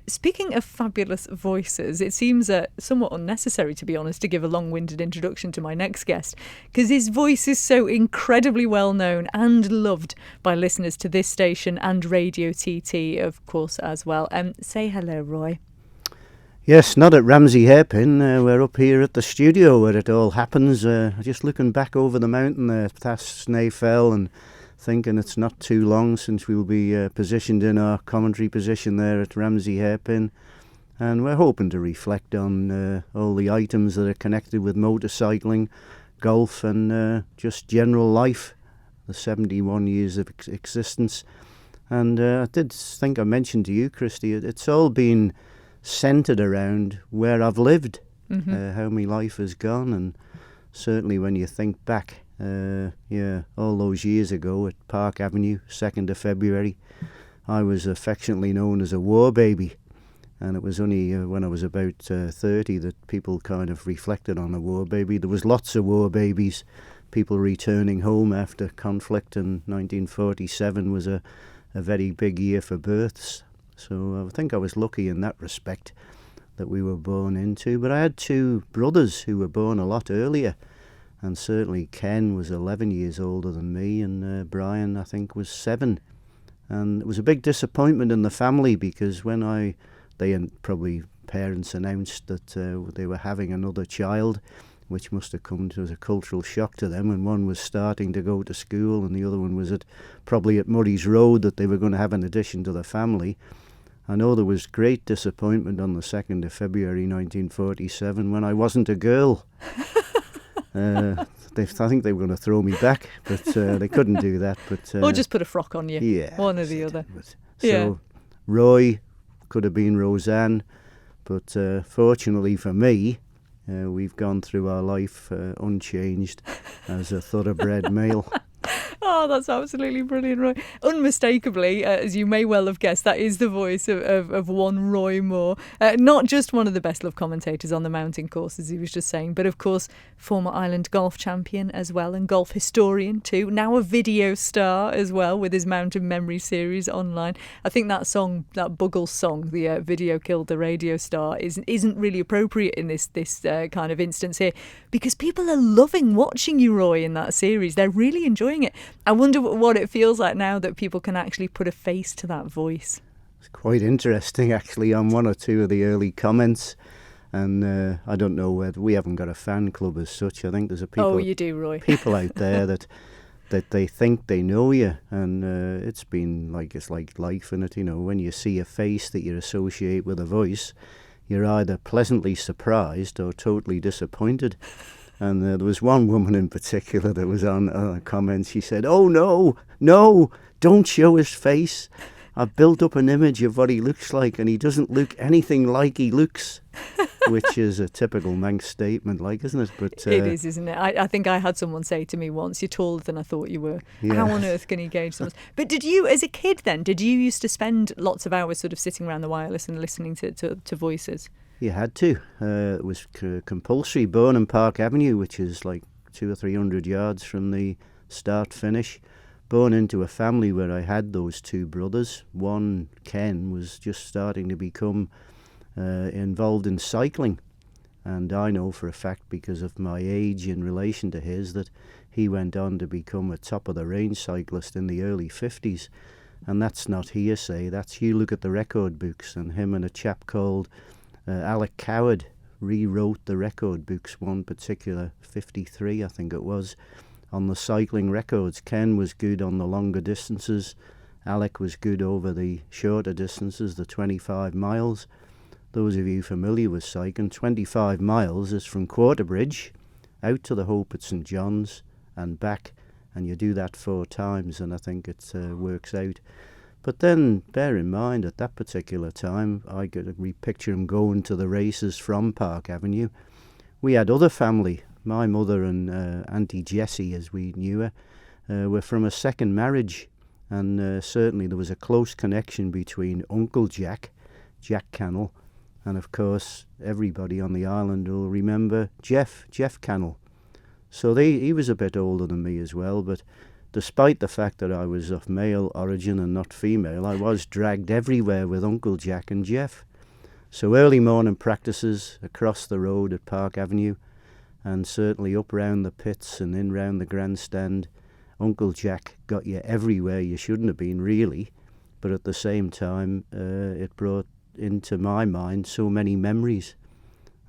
Speaking of fabulous voices, it seems somewhat unnecessary, to be honest, to give a long-winded introduction to my next guest, because his voice is so incredibly well known and loved by listeners to this station and Radio TT, of course, as well. Say hello, Roy. Yes, not at Ramsey Hairpin. We're up here at the studio where it all happens. Just looking back over the mountain there past Snaefell and thinking it's not too long since we'll be positioned in our commentary position there at Ramsey Hairpin. And we're hoping to reflect on all the items that are connected with motorcycling, golf and just general life, the 71 years of existence. And I did think I mentioned to you, Christy, it's all been centred around where I've lived, how my life has gone. And certainly when you think back, all those years ago at Park Avenue, 2nd of February, I was affectionately known as a war baby. And it was only when I was about 30 that people kind of reflected on a war baby. There was lots of war babies, people returning home after conflict, and 1947 was a very big year for births. So I think I was lucky in that respect that we were born into. But I had two brothers who were born a lot earlier. And certainly Ken was 11 years older than me, and Brian, I think, was 7. And it was a big disappointment in the family because when probably parents announced that they were having another child, which must have come as a cultural shock to them, and one was starting to go to school and the other one was probably at Murray's Road, that they were going to have an addition to the family. I know there was great disappointment on the 2nd of February 1947 when I wasn't a girl. I think they were going to throw me back, but they couldn't do that. Or just put a frock on you, yeah, one or the other. So Roy could have been Roseanne, but fortunately for me, we've gone through our life unchanged as a thoroughbred male. Oh, that's absolutely brilliant, Roy. Unmistakably, as you may well have guessed, that is the voice of one Roy Moore. Not just one of the best-loved commentators on the mountain course, as he was just saying, but of course, former Ireland golf champion as well, and golf historian too. Now a video star as well with his Mountain Memory series online. I think that song, that Buggles song, the Video Killed the Radio Star, isn't really appropriate in this kind of instance here, because people are loving watching you, Roy, in that series. They're really enjoying it. I wonder what it feels like now that people can actually put a face to that voice. It's quite interesting, actually, on one or two of the early comments. And I don't know whether we haven't got a fan club as such. I think there's a people. Oh, you do, Roy. People out there that they think they know you, and it's like life in it. You know, when you see a face that you associate with a voice, you're either pleasantly surprised or totally disappointed. And there was one woman in particular that was on comments. She said, "Oh, no, don't show his face. I've built up an image of what he looks like, and he doesn't look anything like he looks." Which is a typical Manx statement, isn't it? But it is, isn't it? I think I had someone say to me once, "You're taller than I thought you were." Yeah. How on earth can you gauge someone? But did you, as a kid then, used to spend lots of hours sort of sitting around the wireless and listening to voices? You had to. It was compulsory. Born in Park Avenue, which is like 200 or 300 yards from the start finish. Born into a family where I had those two brothers. One, Ken, was just starting to become involved in cycling. And I know for a fact, because of my age in relation to his, that he went on to become a top-of-the-range cyclist in the early 50s. And that's not hearsay. You look at the record books, and him and a chap called Alec Coward rewrote the record books, one particular, 53 I think it was, on the cycling records. Ken was good on the longer distances. Alec was good over the shorter distances, the 25 miles. Those of you familiar with cycling, 25 miles is from Quarterbridge out to the Hope at St John's and back, and you do that 4 times, and I think it works out. But then, bear in mind, at that particular time, I could picture him going to the races from Park Avenue. We had other family. My mother and Auntie Jessie, as we knew her, were from a second marriage. And certainly there was a close connection between Uncle Jack Cannell, and of course, everybody on the island will remember Jeff Cannell. So he was a bit older than me as well, but despite the fact that I was of male origin and not female, I was dragged everywhere with Uncle Jack and Jeff. So early morning practices across the road at Park Avenue, and certainly up round the pits and in round the grandstand. Uncle Jack got you everywhere you shouldn't have been, really, but at the same time it brought into my mind so many memories.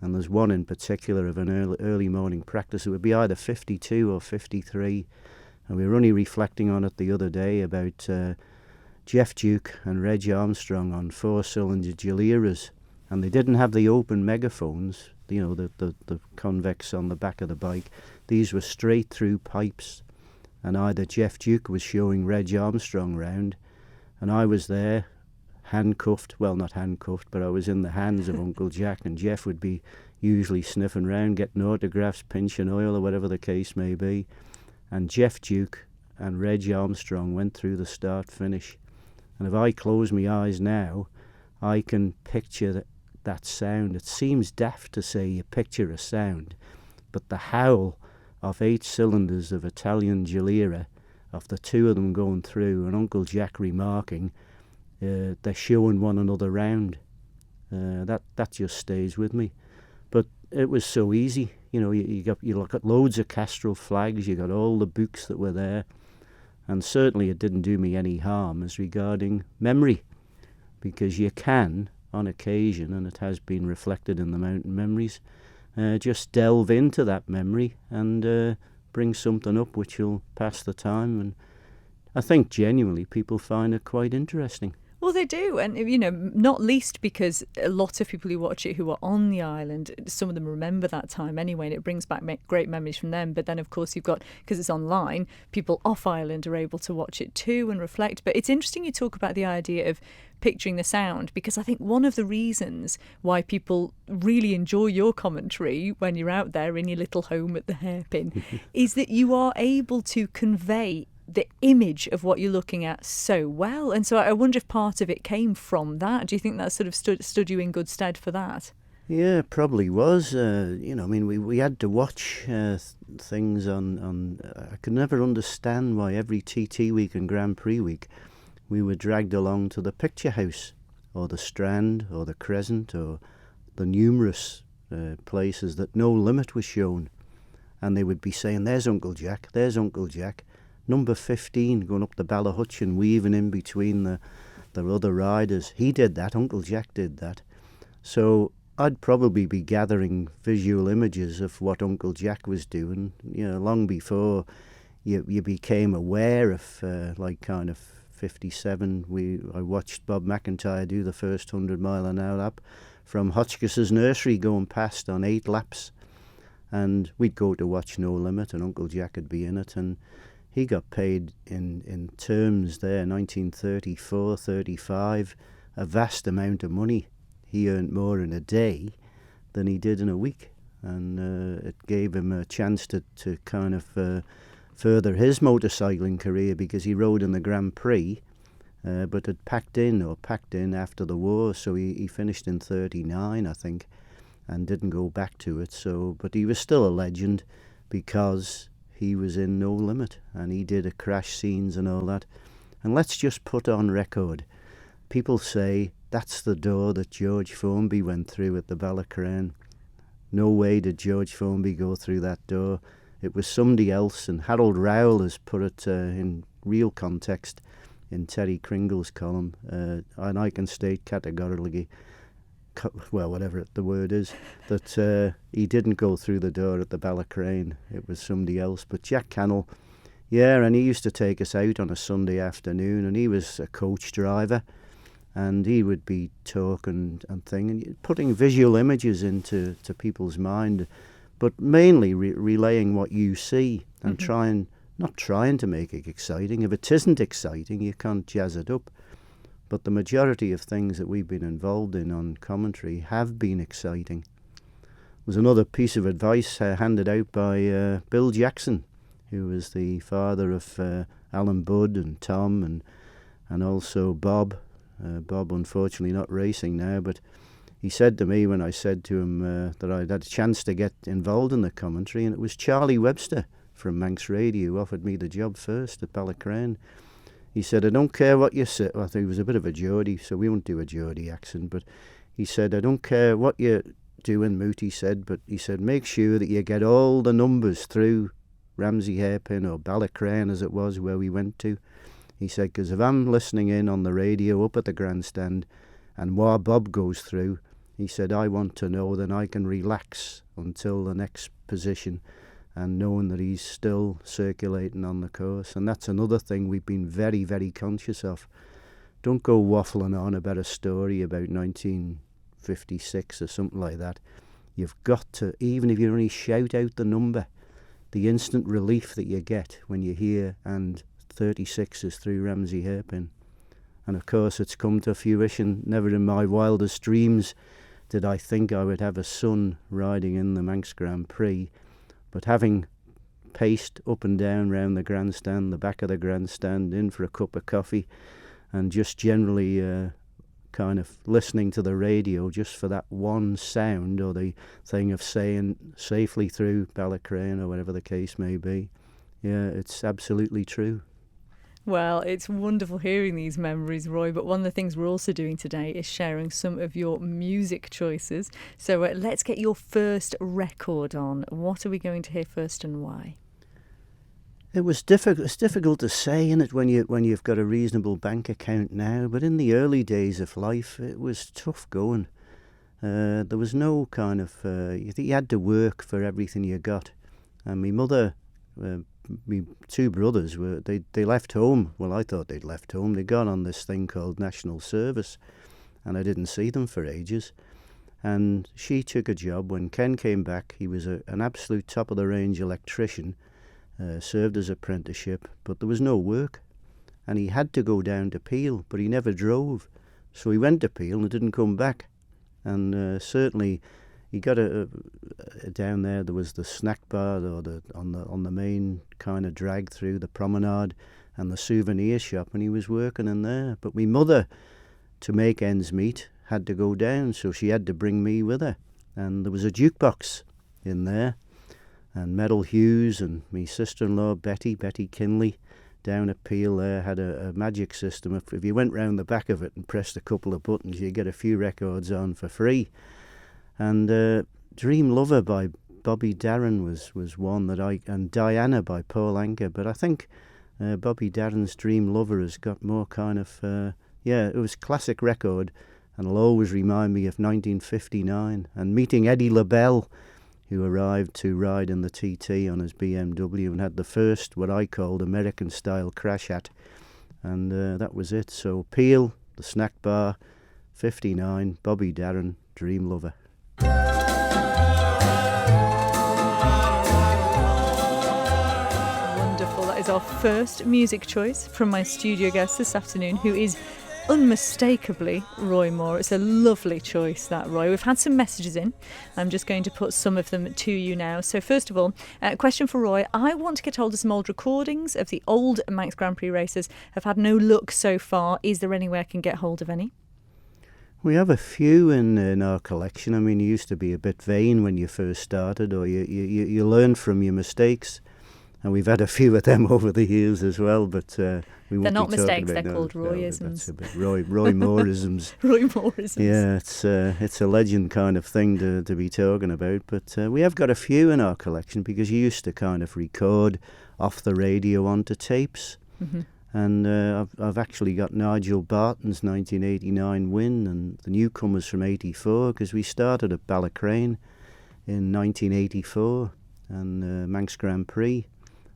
And there's one in particular of an early morning practice. It would be either 52 or 53, and we were only reflecting on it the other day about Jeff Duke and Reg Armstrong on 4-cylinder Giliras, and they didn't have the open megaphones, you know, the convex on the back of the bike. These were straight through pipes, and either Jeff Duke was showing Reg Armstrong round, and I was there handcuffed, well, not handcuffed, but I was in the hands of Uncle Jack, and Jeff would be usually sniffing round, getting autographs, pinching oil, or whatever the case may be. And Jeff Duke and Reg Armstrong went through the start-finish. And if I close my eyes now, I can picture that sound. It seems daft to say you picture a sound, but the howl of 8 cylinders of Italian Gilera, of the two of them going through, and Uncle Jack remarking, they're showing one another round. That just stays with me. But it was so easy. You know, you got loads of Castrol flags, you got all the books that were there, and certainly it didn't do me any harm as regarding memory, because you can, on occasion, and it has been reflected in the Mountain Memories, just delve into that memory and bring something up which will pass the time, and I think genuinely people find it quite interesting. Well, they do, and you know, not least because a lot of people who watch it who are on the island, some of them remember that time anyway, and it brings back great memories from them. But then, of course, you've got, because it's online, people off island are able to watch it too and reflect. But it's interesting you talk about the idea of picturing the sound, because I think one of the reasons why people really enjoy your commentary when you're out there in your little home at the hairpin is that you are able to convey the image of what you're looking at so well. And so I wonder if part of it came from that. Do you think that sort of stood you in good stead for that? Yeah, probably was. You know, I mean, we had to watch things on I could never understand why every TT week and Grand Prix week we were dragged along to the Picture House or the Strand or the Crescent or the numerous places that No Limit was shown. And they would be saying, there's Uncle Jack, there's Uncle Jack. Number 15 going up the Ballahutchin, weaving in between the other riders. He did that, Uncle Jack did that. So I'd probably be gathering visual images of what Uncle Jack was doing, you know, long before you became aware of, like kind of 57. I watched Bob McIntyre do the first 100-mile-an-hour lap from Hotchkiss's nursery going past on 8 laps. And we'd go to watch No Limit, and Uncle Jack would be in it, and he got paid in terms there, 1934, 35, a vast amount of money. He earned more in a day than he did in a week. And it gave him a chance to kind of further his motorcycling career, because he rode in the Grand Prix, but had packed in after the war. So he finished in 39, I think, and didn't go back to it. So, but he was still a legend because he was in No Limit, and he did a crash scenes and all that. And let's just put on record, people say that's the door that George Formby went through at the Ballacrane. No way did George Formby go through that door. It was somebody else, and Harold Rowell has put it in real context in Terry Kringle's column, and I can state categorically, well, whatever the word is, that he didn't go through the door at the Ballacrane. It was somebody else. But Jack Cannell, yeah, and he used to take us out on a Sunday afternoon, and he was a coach driver, and he would be talking and thing, putting visual images into people's mind, but mainly relaying what you see and not trying to make it exciting. If it isn't exciting, you can't jazz it up. But the majority of things that we've been involved in on commentary have been exciting. There's another piece of advice handed out by Bill Jackson, who was the father of Alan Budd and Tom and also Bob. Bob, unfortunately, not racing now, but he said to me when I said to him that I'd had a chance to get involved in the commentary, and it was Charlie Webster from Manx Radio, who offered me the job first at Ballacrane. He said, I don't care what you say. Well, I think he was a bit of a Geordie, so we won't do a Geordie accent, but he said, I don't care what you do in Moot, he said, but he said, make sure that you get all the numbers through Ramsey Hairpin or Ballacrane as it was where we went to. He said, because if I'm listening in on the radio up at the grandstand and while Bob goes through, he said, I want to know that I can relax until the next position and knowing that he's still circulating on the course. And that's another thing we've been very, very conscious of. Don't go waffling on about a story about 1956 or something like that. You've got to, even if you only shout out the number, the instant relief that you get when you hear and 36 is through Ramsey Hairpin. And of course it's come to fruition. Never in my wildest dreams did I think I would have a son riding in the Manx Grand Prix. But having paced up and down round the grandstand, the back of the grandstand, in for a cup of coffee, and just generally kind of listening to the radio just for that one sound or the thing of saying safely through Ballacrane or whatever the case may be. Yeah, it's absolutely true. Well, it's wonderful hearing these memories, Roy, but one of the things we're also doing today is sharing some of your music choices. So let's get your first record on. What are we going to hear first and why? It was difficult. It's difficult to say, isn't it, when you've got a reasonable bank account now. But in the early days of life, it was tough going. There was no kind of you had to work for everything you got. And my mother, my two brothers they left home. Well, I thought they'd left home. They'd gone on this thing called national service, and I didn't see them for ages. And she took a job when Ken came back. He was an absolute top of the range electrician. Served his apprenticeship, but there was no work, and he had to go down to Peel, but he never drove, so he went to Peel and didn't come back. And certainly he got down there. There was the snack bar or on the main kind of drag through the promenade and the souvenir shop, and he was working in there. But my mother, to make ends meet, had to go down, so she had to bring me with her, and there was a jukebox in there. And Merrill Hughes and my sister-in-law, Betty Kinley, down at Peel there, had a magic system. If you went round the back of it and pressed a couple of buttons, you get a few records on for free. And Dream Lover by Bobby Darin was one that and Diana by Paul Anka. But I think Bobby Darin's Dream Lover has got more kind of, it was a classic record, and it'll always remind me of 1959 and meeting Eddie LaBelle, who arrived to ride in the TT on his BMW and had the first, what I called, American-style crash hat. And that was it. So Peel, the snack bar, 59, Bobby Darin, Dream Lover. Wonderful. That is our first music choice from my studio guest this afternoon, who is unmistakably Roy Moore. It's a lovely choice, that, Roy. We've had some messages in. I'm just going to put some of them to you now. So first of all, question for Roy. I want to get hold of some old recordings of the old Manx Grand Prix races. I've had no luck so far. Is there any way I can get hold of any? We have a few in our collection. I mean, you used to be a bit vain when you first started, or you learn from your mistakes. And we've had a few of them over the years as well, but we won't. They're not be mistakes; about they're called Royisms. That's a bit Roy Mooreisms. Roy Mooreisms. Yeah, it's a legend kind of thing to be talking about. But we have got a few in our collection because you used to kind of record off the radio onto tapes. Mm-hmm. And I've actually got Nigel Barton's 1989 win and the newcomers from '84 because we started at Ballacrane in 1984 and Manx Grand Prix.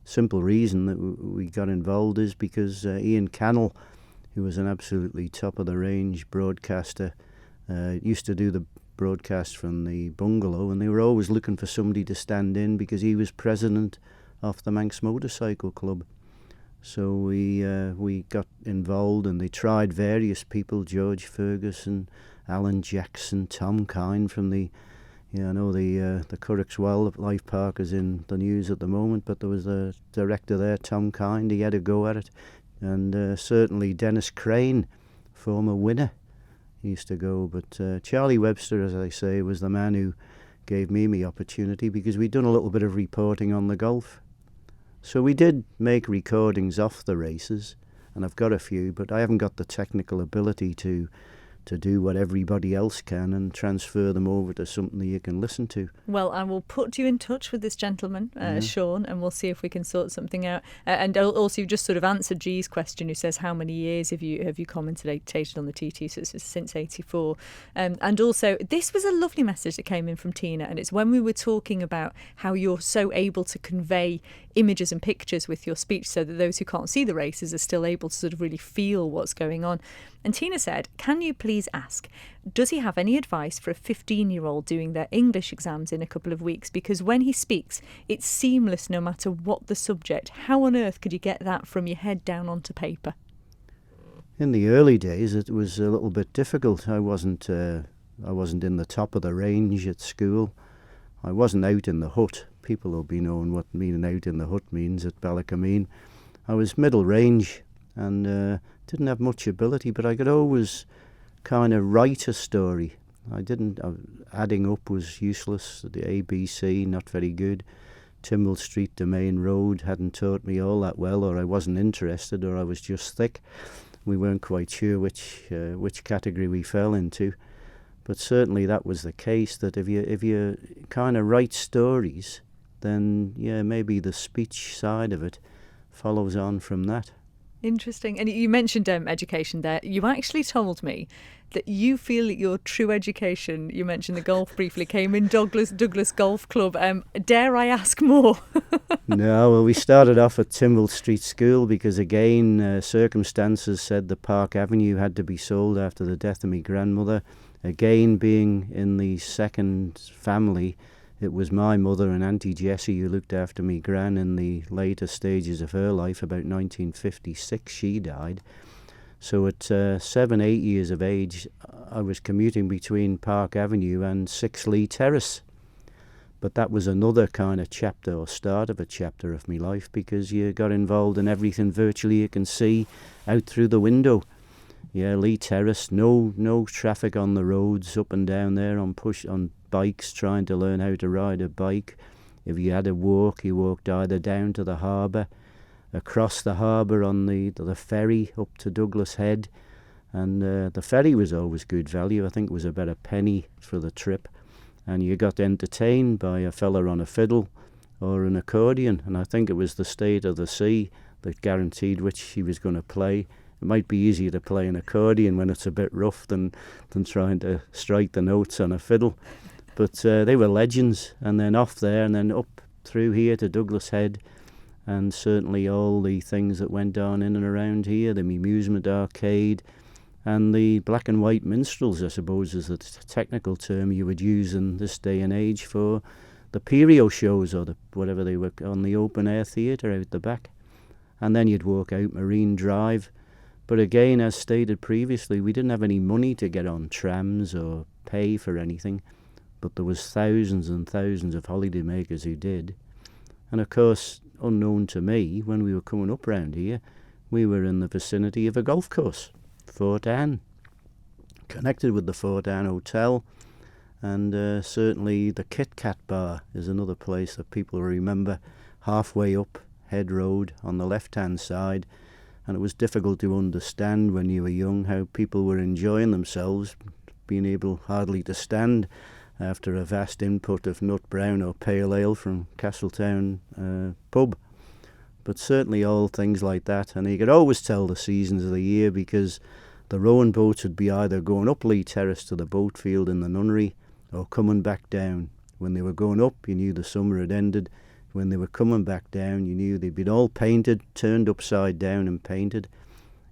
Simple reason that we got involved is because Ian Cannell, who was an absolutely top-of-the-range broadcaster, used to do the broadcast from the bungalow, and they were always looking for somebody to stand in because he was president of the Manx Motorcycle Club. So we got involved, and they tried various people, George Ferguson, Alan Jackson, Tom Kine from the Currachs Wildlife Park is in the news at the moment, but there was a director there, Tom Kind, he had a go at it. And certainly Dennis Crane, former winner, used to go. But Charlie Webster, as I say, was the man who gave me my opportunity because we'd done a little bit of reporting on the golf. So we did make recordings off the races, and I've got a few, but I haven't got the technical ability to do what everybody else can and transfer them over to something that you can listen to. Well, I will put you in touch with this gentleman, Sean, and we'll see if we can sort something out. And also, you've just sort of answered G's question, who says, how many years have you commentated on the TT? So it's since '84. And also, this was a lovely message that came in from Tina, and it's when we were talking about how you're so able to convey images and pictures with your speech so that those who can't see the races are still able to sort of really feel what's going on. And Tina said, can you please ask, does he have any advice for a 15-year-old doing their English exams in a couple of weeks? Because when he speaks, it's seamless no matter what the subject. How on earth could you get that from your head down onto paper? In the early days, it was a little bit difficult. I wasn't in the top of the range at school. I wasn't out in the hut. People will be knowing what meaning out in the hut means at Ballacameen. I was middle range and didn't have much ability, but I could always kind of write a story. Adding up was useless. The ABC, not very good. Timble Street, the main road, hadn't taught me all that well, or I wasn't interested, or I was just thick. We weren't quite sure which category we fell into. But certainly that was the case, that if you kind of write stories, then maybe the speech side of it follows on from that. Interesting. And you mentioned education there. You actually told me that you feel that your true education, you mentioned the golf briefly, came in Douglas Golf Club. Dare I ask more? No, well, we started off at Timble Street School because, again, circumstances said the Park Avenue had to be sold after the death of my grandmother. Again, being in the second family, it was my mother and Auntie Jessie who looked after me gran in the later stages of her life. About 1956 she died. So at 7, 8 years of age, I was commuting between Park Avenue and 6 Lee Terrace. But that was another kind of chapter, or start of a chapter of my life, because you got involved in everything virtually you can see out through the window. Yeah, Lee Terrace, no traffic on the roads up and down there on bikes, trying to learn how to ride a bike. If you had to walk, you walked either down to the harbour, across the harbour on the ferry up to Douglas Head. And the ferry was always good value. I think it was about a penny for the trip. And you got entertained by a fella on a fiddle or an accordion. And I think it was the state of the sea that guaranteed which he was going to play. It might be easier to play an accordion when it's a bit rough than trying to strike the notes on a fiddle. But they were legends. And then off there and then up through here to Douglas Head. And certainly all the things that went on in and around here, the amusement arcade, and the black and white minstrels, I suppose, is the technical term you would use in this day and age for the Perio shows, or whatever they were, on the open air theatre out the back. And then you'd walk out Marine Drive. But again, as stated previously, we didn't have any money to get on trams or pay for anything. But there was thousands and thousands of holidaymakers who did. And of course, unknown to me, when we were coming up round here, we were in the vicinity of a golf course, Fort Anne, connected with the Fort Anne Hotel. And certainly the Kit Kat Bar is another place that people remember, halfway up Head Road on the left-hand side. And it was difficult to understand when you were young how people were enjoying themselves, being able hardly to stand after a vast input of nut brown or pale ale from Castletown pub. But certainly all things like that. And you could always tell the seasons of the year, because the rowing boats would be either going up Lee Terrace to the boat field in the nunnery or coming back down. When they were going up, you knew the summer had ended. When they were coming back down, you knew they'd been all painted, turned upside down and painted.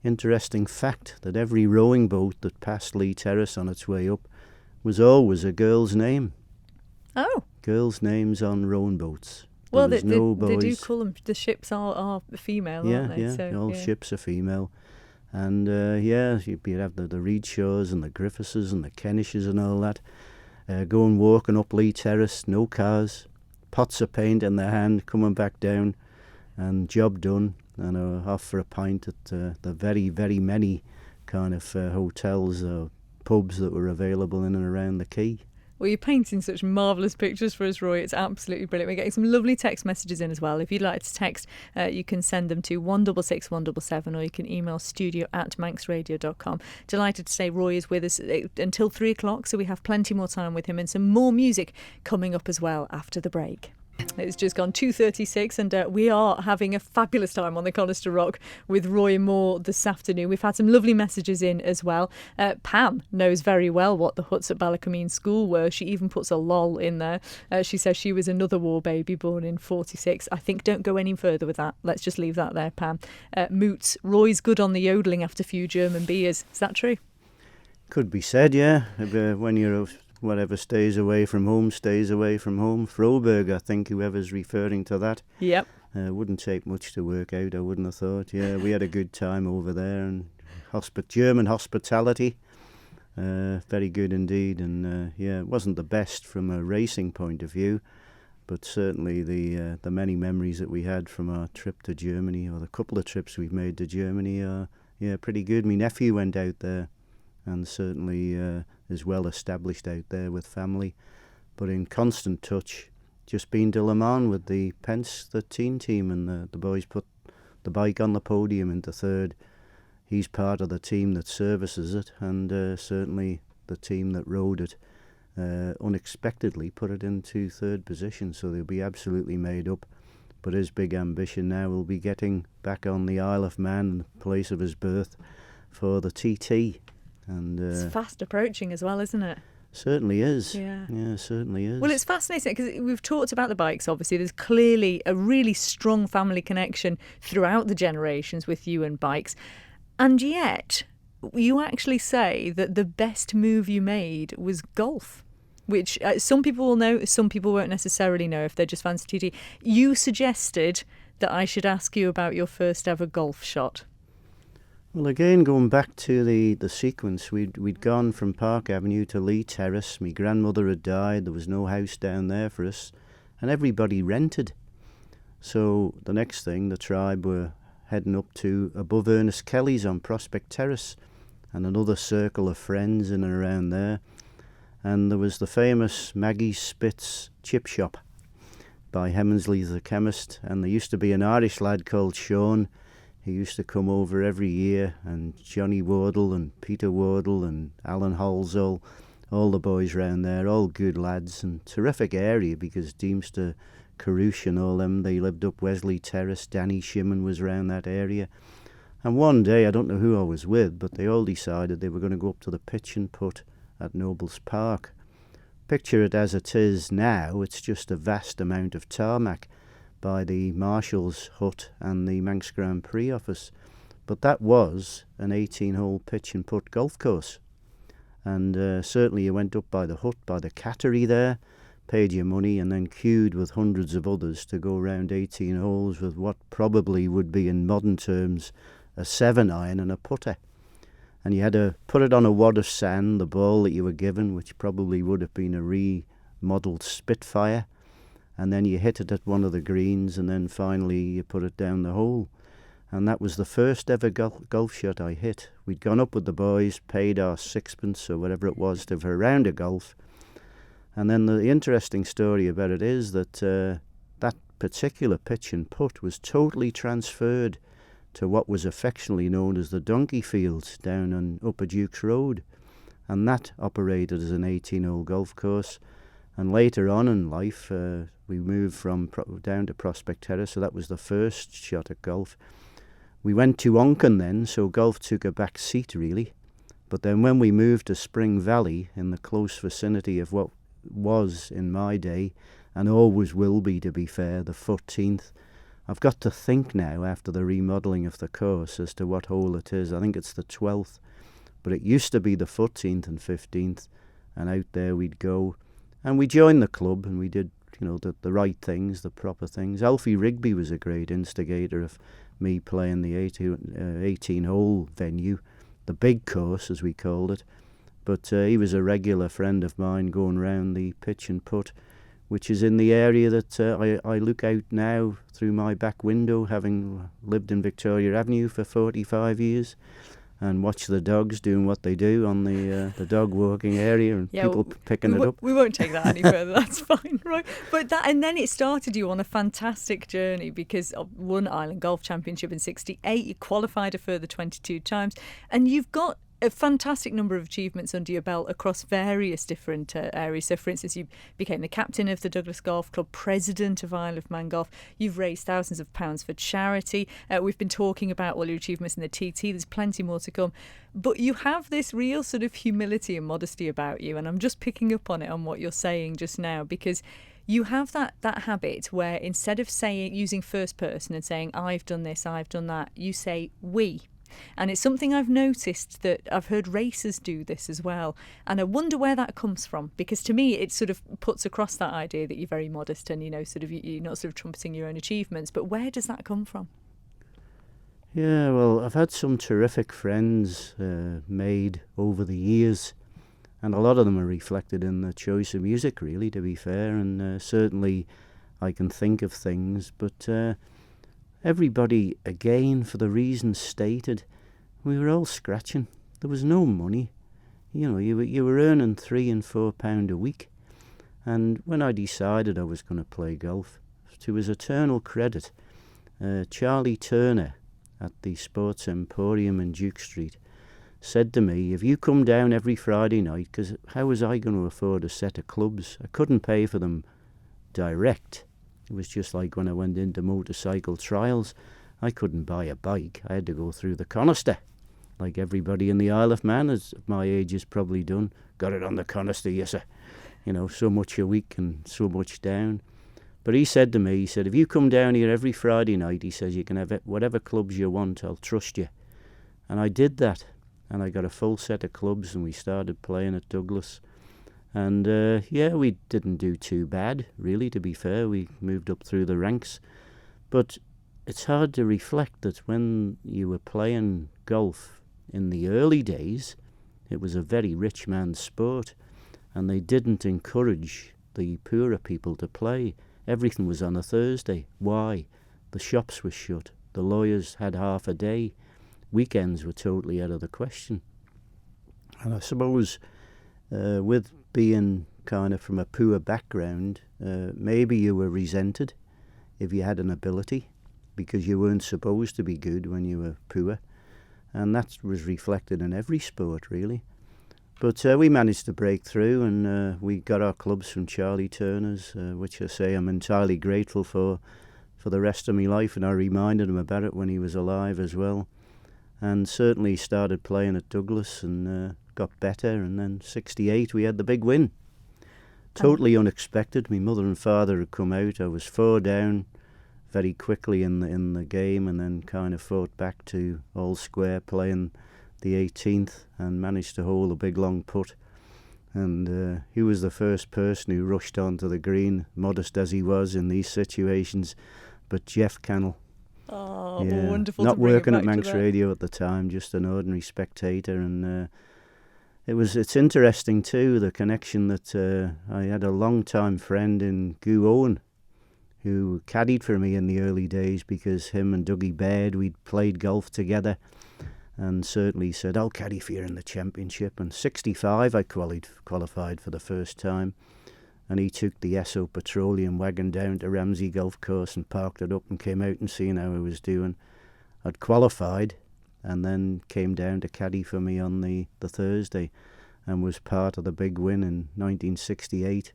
Interesting fact that every rowing boat that passed Lee Terrace on its way up was always a girl's name. Oh. Girls' names on rowing boats. Well, they do call them, the ships are female, aren't they? Yeah, so, all ships are female. And you'd have the Reed Shaws and the Griffithses and the Kenishes and all that. Going walking up Lee Terrace, no cars, pots of paint in their hand, coming back down, and job done. And off for a pint at the very, very many kind of hotels or pubs that were available in and around the quay. Well, you're painting such marvellous pictures for us, Roy. It's absolutely brilliant. We're getting some lovely text messages in as well. If you'd like to text, you can send them to 166177, or you can email studio@manxradio.com. Delighted to say Roy is with us until 3 o'clock, so we have plenty more time with him and some more music coming up as well after the break. It's just gone 2:36 and we are having a fabulous time on the Conister Rock with Roy Moore this afternoon. We've had some lovely messages in as well. Pam knows very well what the huts at Ballacomene School were. She even puts a lol in there. She says she was another war baby born in 46. I think don't go any further with that. Let's just leave that there, Pam. Moots, Roy's good on the yodelling after a few German beers. Is that true? Could be said, yeah. When you're whatever stays away from home, stays away from home. Froberg, I think, whoever's referring to that. Yep. Wouldn't take much to work out, I wouldn't have thought. Yeah, we had a good time over there, and German hospitality, very good indeed. And yeah, it wasn't the best from a racing point of view, but certainly the many memories that we had from our trip to Germany, or the couple of trips we've made to Germany, are pretty good. My nephew went out there, and certainly is well established out there with family, but in constant touch. Just been to Le Mans with the Pence, the teen team, and the boys put the bike on the podium into third. He's part of the team that services it, and certainly the team that rode it unexpectedly put it into third position, so they'll be absolutely made up. But his big ambition now will be getting back on the Isle of Man, the place of his birth, for the TT. And it's fast approaching as well, isn't it? Certainly is. Yeah, certainly is. Well, it's fascinating because we've talked about the bikes, obviously. There's clearly a really strong family connection throughout the generations with you and bikes. And yet, you actually say that the best move you made was golf, which some people will know, some people won't necessarily know if they're just fans of TT. You suggested that I should ask you about your first ever golf shot. Well, again, going back to the sequence, we'd gone from Park Avenue to Lee Terrace. My grandmother had died. There was no house down there for us, and everybody rented. So the next thing, the tribe were heading up to above Ernest Kelly's on Prospect Terrace, and another circle of friends in and around there. And there was the famous Maggie Spitz chip shop by Hemmensley the chemist, and there used to be an Irish lad called Sean. He used to come over every year, and Johnny Wardle and Peter Wardle and Alan Halsall, all the boys round there, all good lads, and terrific area because Deemster, Carouche and all them, they lived up Wesley Terrace. Danny Shimon was round that area. And one day, I don't know who I was with, but they all decided they were going to go up to the pitch and putt at Nobles Park. Picture it as it is now, it's just a vast amount of tarmac by the Marshal's hut and the Manx Grand Prix office. But that was an 18-hole pitch and putt golf course. And certainly you went up by the hut, by the cattery there, paid your money, and then queued with hundreds of others to go round 18 holes with what probably would be, in modern terms, a 7-iron and a putter. And you had to put it on a wad of sand, the ball that you were given, which probably would have been a remodelled Spitfire. And then you hit it at one of the greens, and then finally you put it down the hole. And that was the first ever golf shot I hit. We'd gone up with the boys, paid our sixpence or whatever it was for a round of golf. And then the interesting story about it is that that particular pitch and putt was totally transferred to what was affectionately known as the Donkey Fields down on Upper Dukes Road. And that operated as an 18-hole golf course. And later on in life, we moved from down to Prospect Terrace, so that was the first shot at golf. We went to Onken then, so golf took a back seat really. But then when we moved to Spring Valley, in the close vicinity of what was in my day, and always will be to be fair, the 14th, I've got to think now after the remodelling of the course as to what hole it is. I think it's the 12th, but it used to be the 14th and 15th, and out there we'd go. And we joined the club, and we did, the right things, the proper things. Alfie Rigby was a great instigator of me playing the 18-hole venue, the big course, as we called it. But he was a regular friend of mine going round the pitch and putt, which is in the area that I look out now through my back window, having lived in Victoria Avenue for 45 years. and watch the dogs doing what they do on the dog walking area, and people picking it up. We won't take that any further. That's fine, right? But and then it started you on a fantastic journey, because of won Ireland Golf Championship in '68. You qualified a further 22 times, and you've got a fantastic number of achievements under your belt across various different areas. So, for instance, you became the captain of the Douglas Golf Club, president of Isle of Man Golf. You've raised thousands of pounds for charity. We've been talking about all your achievements in the TT. There's plenty more to come. But you have this real sort of humility and modesty about you. And I'm just picking up on it, on what you're saying just now, because you have that habit where instead of using first person and saying, I've done this, I've done that, you say we. And it's something I've noticed that I've heard racers do this as well. And I wonder where that comes from, because to me it sort of puts across that idea that you're very modest and, sort of you're not sort of trumpeting your own achievements. But where does that come from? Yeah, well, I've had some terrific friends made over the years, and a lot of them are reflected in the choice of music, really, to be fair. And certainly I can think of things, but everybody, again, for the reasons stated, we were all scratching. There was no money. You were earning £3 and £4 a week. And when I decided I was going to play golf, to his eternal credit, Charlie Turner at the Sports Emporium in Duke Street said to me, if you come down every Friday night, because how was I going to afford a set of clubs? I couldn't pay for them direct. It was just like when I went into motorcycle trials. I couldn't buy a bike. I had to go through the Conister, like everybody in the Isle of Man at my age has probably done. Got it on the Conister, yes sir. So much a week and so much down. But he said to me, if you come down here every Friday night, he says, you can have whatever clubs you want, I'll trust you. And I did that. And I got a full set of clubs, and we started playing at Douglas. And we didn't do too bad, really, to be fair. We moved up through the ranks. But it's hard to reflect that when you were playing golf in the early days, it was a very rich man's sport, and they didn't encourage the poorer people to play. Everything was on a Thursday. Why? The shops were shut. The lawyers had half a day. Weekends were totally out of the question. And I suppose with being kind of from a poor background, maybe you were resented if you had an ability, because you weren't supposed to be good when you were poor. And that was reflected in every sport, really. But we managed to break through, and we got our clubs from Charlie Turner's, which I say I'm entirely grateful for the rest of my life, and I reminded him about it when he was alive as well. And certainly started playing at Douglas and got better, and then '68 we had the big win. Totally unexpected. My mother and father had come out. I was 4 down very quickly in the game, and then kind of fought back to all square, playing the 18th, and managed to hold a big long putt. And he was the first person who rushed onto the green, modest as he was in these situations, but Jeff Cannell. Oh, wonderful. Not to bring working it at back Manx Radio at the time, just an ordinary spectator. And it's interesting too, the connection that I had a long-time friend in Goo Owen, who caddied for me in the early days, because him and Dougie Baird, we'd played golf together, and certainly said, I'll caddy for you in the championship. And '65 I qualified for the first time, and he took the Esso Petroleum wagon down to Ramsey Golf Course and parked it up and came out and seen how I was doing. I'd qualified and then came down to caddy for me on the Thursday, and was part of the big win in 1968.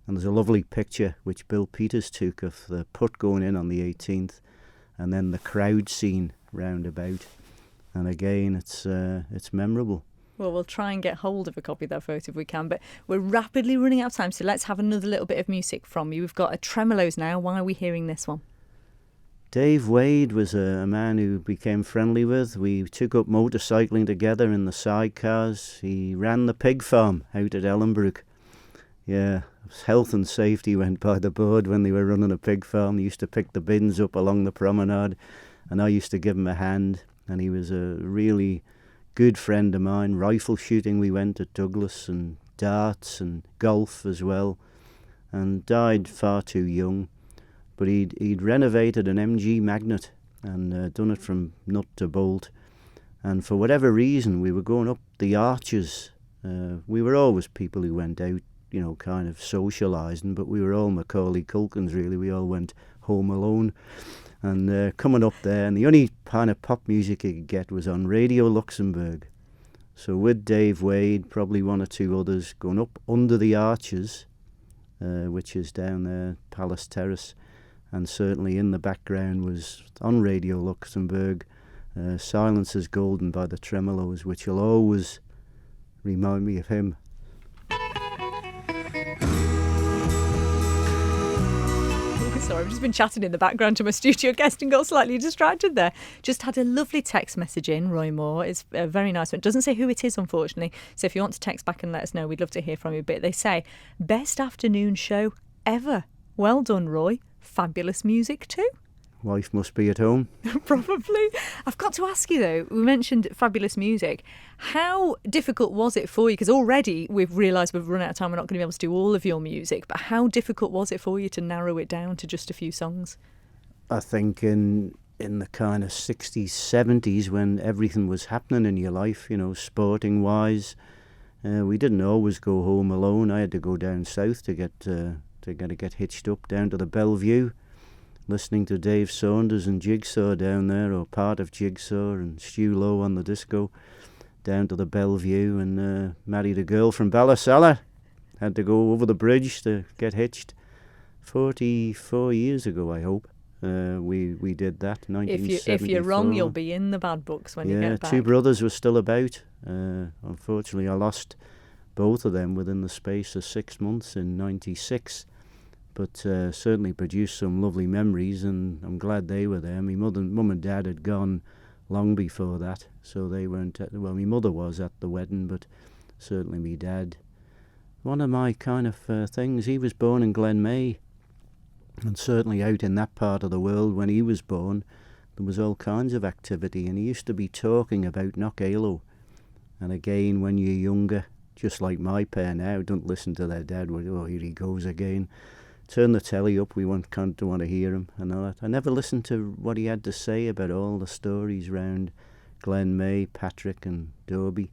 And there's a lovely picture which Bill Peters took of the putt going in on the 18th, and then the crowd scene round about. And again, it's memorable. Well, we'll try and get hold of a copy of that photo if we can, but we're rapidly running out of time, so let's have another little bit of music from you. We've got a Tremolos now. Why are we hearing this one? Dave Wade was a man who became friendly with. We took up motorcycling together in the sidecars. He ran the pig farm out at Ellenbrook. Yeah, health and safety went by the board when they were running a pig farm. They used to pick the bins up along the promenade, and I used to give him a hand. And he was a really good friend of mine. Rifle shooting we went at Douglas, and darts and golf as well, and died far too young. But he'd renovated an MG Magnet and done it from nut to bolt, And for whatever reason, we were going up the arches. We were always people who went out, kind of socialising, but we were all Macaulay Culkins, really. We all went home alone. And coming up there, and the only kind of pop music you could get was on Radio Luxembourg. So with Dave Wade, probably one or two others, going up under the arches, which is down there, Palace Terrace, and certainly in the background was, on Radio Luxembourg, Silence is Golden by the Tremolos, which will always remind me of him. Sorry, I've just been chatting in the background to my studio guest and got slightly distracted there. Just had a lovely text message in, Roy Moore. It's a very nice one. It doesn't say who it is, unfortunately. So if you want to text back and let us know, we'd love to hear from you. But they say, best afternoon show ever. Well done, Roy. Fabulous music too. Wife must be at home. Probably. I've got to ask you though, we mentioned fabulous music. How difficult was it for you? Because already we've realised we've run out of time, we're not going to be able to do all of your music, but how difficult was it for you to narrow it down to just a few songs? I think in the kind of 60s, 70s, when everything was happening in your life, sporting wise, we didn't always go home alone. I had to go down south to get hitched up down to the Bellevue, listening to Dave Saunders and Jigsaw down there, or part of Jigsaw, and Stu Lowe on the disco, down to the Bellevue, and married a girl from Ballasalla. Had to go over the bridge to get hitched. 44 years ago, I hope. We did that, 1974. If you're wrong, you'll be in the bad books when you get back. Yeah, two brothers were still about. Unfortunately, I lost both of them within the space of 6 months in 96. But certainly produced some lovely memories, and I'm glad they were there. My mum and dad had gone long before that, so they weren't my mother was at the wedding, but certainly my dad. One of my kind of things, he was born in Glenmay, and certainly out in that part of the world when he was born, there was all kinds of activity, and he used to be talking about Knockalo. And again, when you're younger, just like my pair now, don't listen to their dad, oh, here he goes again. Turn the telly up, we don't want to hear him and all that. I never listened to what he had to say about all the stories round Glenmay, Patrick and Derby,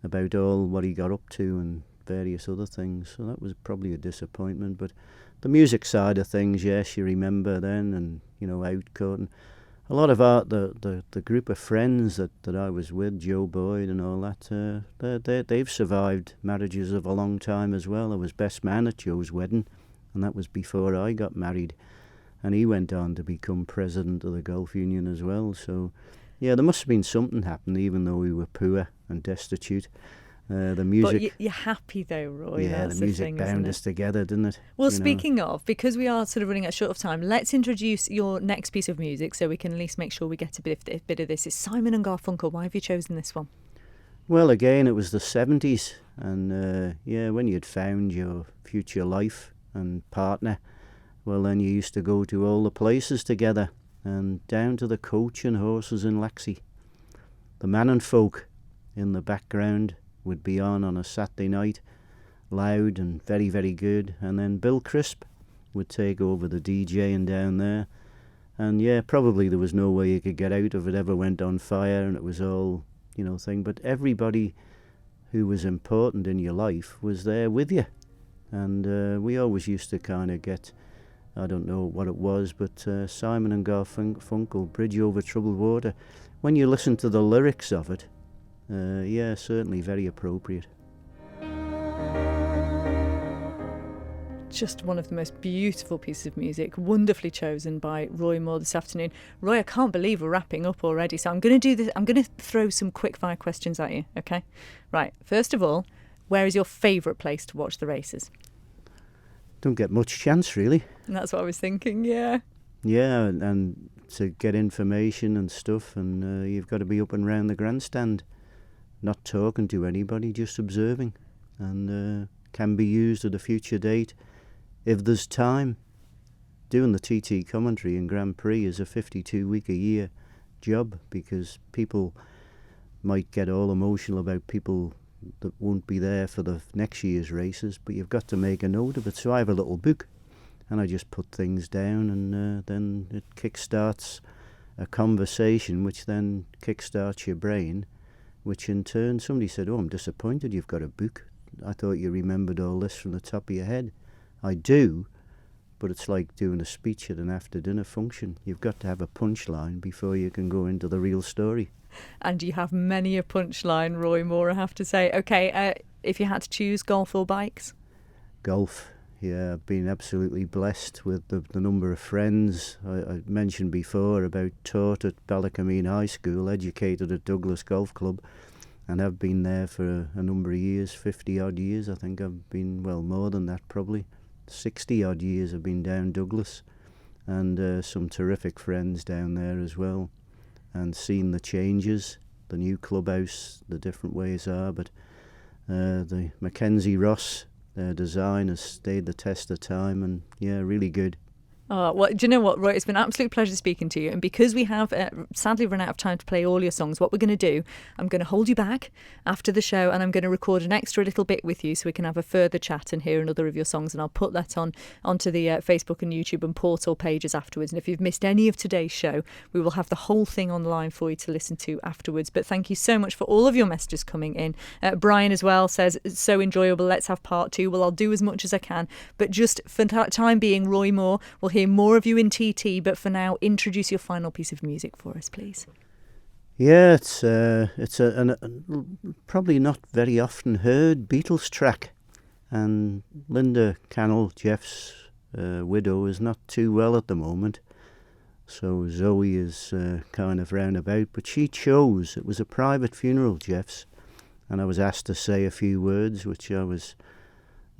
about all what he got up to and various other things. So that was probably a disappointment. But the music side of things, yes, you remember then, and, Outcourt. And a lot of the group of friends that I was with, Joe Boyd and all that, they've survived marriages of a long time as well. I was best man at Joe's wedding, and that was before I got married, and he went on to become president of the Golf Union as well. So yeah, there must have been something happened, even though we were poor and destitute. The music. But you're happy though, Roy. Yeah, that's the music thing, bound us together, didn't it? Well, speaking of, because we are sort of running out short of time, let's introduce your next piece of music so we can at least make sure we get a bit of this. It's Simon and Garfunkel. Why have you chosen this one? Well, again, it was the 70s, and when you'd found your future life and partner, well, then you used to go to all the places together, and down to the Coach and Horses in Laxey. The Man and Folk in the background would be on a Saturday night, loud and very, very good, and then Bill Crisp would take over the DJing down there, and yeah, probably there was no way you could get out if it ever went on fire, and it was all, thing, but everybody who was important in your life was there with you. And we always used to kind of get, I don't know what it was, but Simon and Garfunkel, Bridge Over Troubled Water. When you listen to the lyrics of it, certainly very appropriate. Just one of the most beautiful pieces of music, wonderfully chosen by Roy Moore this afternoon. Roy, I can't believe we're wrapping up already, so I'm going to do this. I'm going to throw some quick-fire questions at you, okay? Right, first of all, where is your favourite place to watch the races? Don't get much chance, really. And that's what I was thinking, yeah. Yeah, and to get information and stuff, and you've got to be up and round the grandstand, not talking to anybody, just observing, and can be used at a future date if there's time. Doing the TT commentary in Grand Prix is a 52-week-a-year job, because people might get all emotional about people that won't be there for the next year's races, but you've got to make a note of it. So I have a little book, and I just put things down, and then it kick-starts a conversation which then kickstarts your brain, which in turn somebody said, "Oh, I'm disappointed you've got a book. I thought you remembered all this from the top of your head." I do, but it's like doing a speech at an after-dinner function. You've got to have a punchline before you can go into the real story. And you have many a punchline, Roy Moore, I have to say. Okay, if you had to choose, golf or bikes? Golf. Yeah, I've been absolutely blessed with the number of friends. I mentioned before about taught at Ballacameen High School, educated at Douglas Golf Club, and I've been there for a number of years, 50 odd years. I think I've been, well, more than that probably. 60 odd years I've been down Douglas, and some terrific friends down there as well, and seen the changes, the new clubhouse, the different ways are, but the Mackenzie Ross design has stayed the test of time, and yeah, really good. Oh, well, do you know what, Roy? It's been an absolute pleasure speaking to you. And because we have sadly run out of time to play all your songs, what we're going to do, I'm going to hold you back after the show, and I'm going to record an extra little bit with you so we can have a further chat and hear another of your songs. And I'll put that onto the Facebook and YouTube and portal pages afterwards. And if you've missed any of today's show, we will have the whole thing online for you to listen to afterwards. But thank you so much for all of your messages coming in. Brian as well says, it's so enjoyable. Let's have part 2. Well, I'll do as much as I can. But just for time being, Roy Moore, we'll hear more of you in TT, but for now, introduce your final piece of music for us, please. Yeah, it's a probably not very often heard Beatles track, and Linda Cannell, Jeff's widow, is not too well at the moment, so Zoe is kind of roundabout, but she chose, it was a private funeral, Jeff's, and I was asked to say a few words, which I was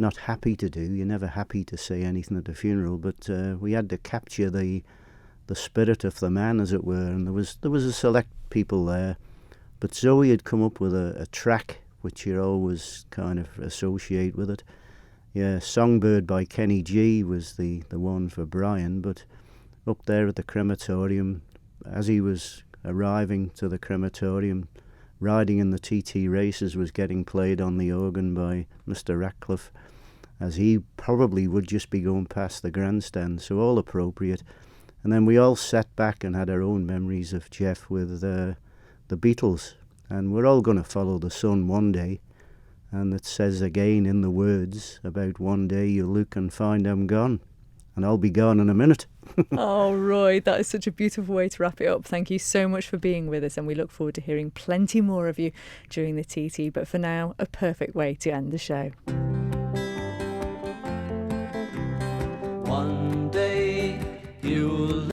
not happy to do. You're never happy to say anything at a funeral, but we had to capture the spirit of the man, as it were, and there was a select people there, but Zoe had come up with a track which you always kind of associate with it. Yeah, Songbird by Kenny G was the one for Brian, but up there at the crematorium, as he was arriving to the crematorium, Riding in the TT Races was getting played on the organ by Mr. Ratcliffe, as he probably would just be going past the grandstand, so all appropriate. And then we all sat back and had our own memories of Jeff with the Beatles, and we're all going to follow the sun one day, and it says again in the words about one day you'll look and find I'm gone, and I'll be gone in a minute. Oh, Roy, that is such a beautiful way to wrap it up. Thank you so much for being with us, and we look forward to hearing plenty more of you during the TT. But for now, a perfect way to end the show. One day you'll